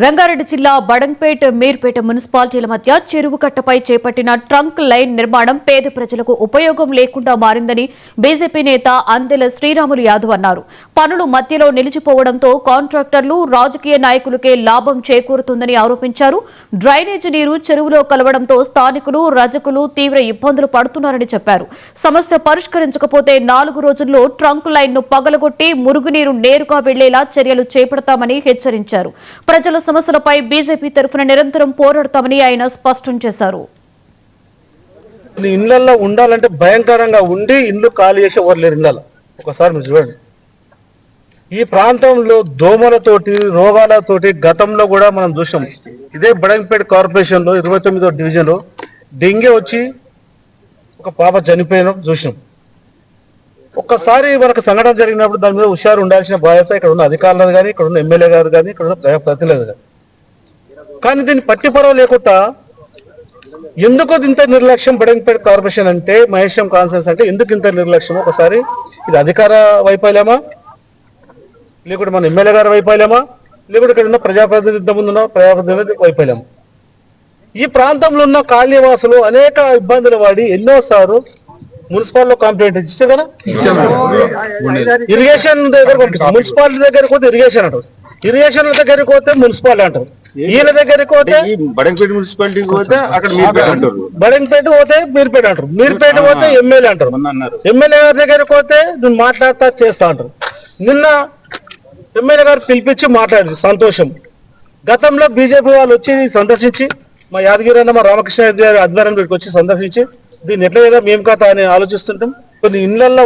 రంగారెడ్డి జిల్లా బడంగ్పేట్ మీర్పేట మున్సిపాలిటీల మధ్య చెరువు కట్టపై చేపట్టిన ట్రంక్ లైన్ నిర్మాణం పేద ప్రజలకు ఉపయోగం లేకుండా మారిందని బీజేపీ నేత అందెల శ్రీరాములు యాదవ్ అన్నారు. పనులు మధ్యలో నిలిచిపోవడంతో కాంట్రాక్టర్లు, రాజకీయ నాయకులకే లాభం చేకూరుతుందని ఆరోపించారు. డ్రైనేజీ నీరు చెరువులో కలవడంతో స్థానికులు, రజకులు తీవ్ర ఇబ్బందులు పడుతున్నారని చెప్పారు. సమస్య పరిష్కరించకపోతే 4 రోజుల్లో ట్రంక్ లైన్ ను పగలగొట్టి మురుగునీరు నేరుగా వెళ్లేలా చర్యలు చేపడతామని హెచ్చరించారు. ప్రజల సమస్యలపై బీజేపీ తరఫున నిరంతరం పోరాడతామని ఆయన స్పష్టం చేశారు. ఇళ్లలో ఉండాలంటే భయంకరంగా ఉండి ఇల్లు ఖాళీ చేసి ఎవరు ఇళ్ళ ఒకసారి మీరు చూడండి. ఈ ప్రాంతంలో దోమలతోటి, రోగాలతోటి గతంలో కూడా మనం చూసాం. ఇదే బడంగ్పేట కార్పొరేషన్ లో 29వ డివిజన్ లో డెంగీ వచ్చి ఒక పాప చనిపోయిన చూసాం. ఒక్కసారి మనకు సంఘటన జరిగినప్పుడు దాని మీద హుషారు ఉండాల్సిన బాధ్యత ఇక్కడ ఉన్న అధికారులు కానీ, ఇక్కడ ఉన్న ఎమ్మెల్యే గారు కానీ, ఇక్కడ ఉన్న ప్రజాప్రతినిధులు కానీ. కానీ దీన్ని పట్టిపరవ లేకుండా ఎందుకు ఇంత నిర్లక్ష్యం బడంగ్పేట కార్పొరేషన్ అంటే, మహేశం కాన్సెన్స్ అంటే ఎందుకు ఇంత నిర్లక్ష్యం? ఒకసారి ఇది అధికార వైఫల్యమా, లేకుంటే మన ఎమ్మెల్యే గారి వైఫల్యమా, లేకుంటే ఇక్కడ ఉన్న ప్రజాప్రతినిధి ముందున్న ప్రజాప్రతినిధి వైఫల్యమా? ఈ ప్రాంతంలో ఉన్న కాలనీవాసులు అనేక ఇబ్బందులు పడి ఎన్నోసార్లు మున్సిపాలిటీ కంప్లైంట్ ఇచ్చే కదా, ఇరిగేషన్ దగ్గర పంపిస్తాం. మున్సిపాలిటీ దగ్గరికి పోతే ఇరిగేషన్ అంటారు, ఇరిగేషన్ దగ్గరికి పోతే మున్సిపాలిటీ అంటారు, వీళ్ళ దగ్గరికి పోతే బడంగ్పేట మున్సిపాలిటీకి పోతే అక్కడ మీర్పేట అంటారు, బడంగ్పేట పోతే మీర్పేట అంటారు, మీర్పేట పోతే ఎమ్మెల్యే అంటారు, ఎమ్మెల్యే గారి దగ్గరికి పోతే నేను మాట్లాడతా చేస్తా అంటారు. నిన్న ఎమ్మెల్యే గారు పిలిపించి మాట్లాడారు, సంతోషం. గతంలో బీజేపీ వాళ్ళు వచ్చి సందర్శించి, మా యాదగిరి అన్న, మా రామకృష్ణ గారి ఆధ్వర్యంలోకి వచ్చి సందర్శించి దీన్ని ఎట్లా మేము కథ అని ఆలోచిస్తుంటాం. కొన్ని ఇళ్లలో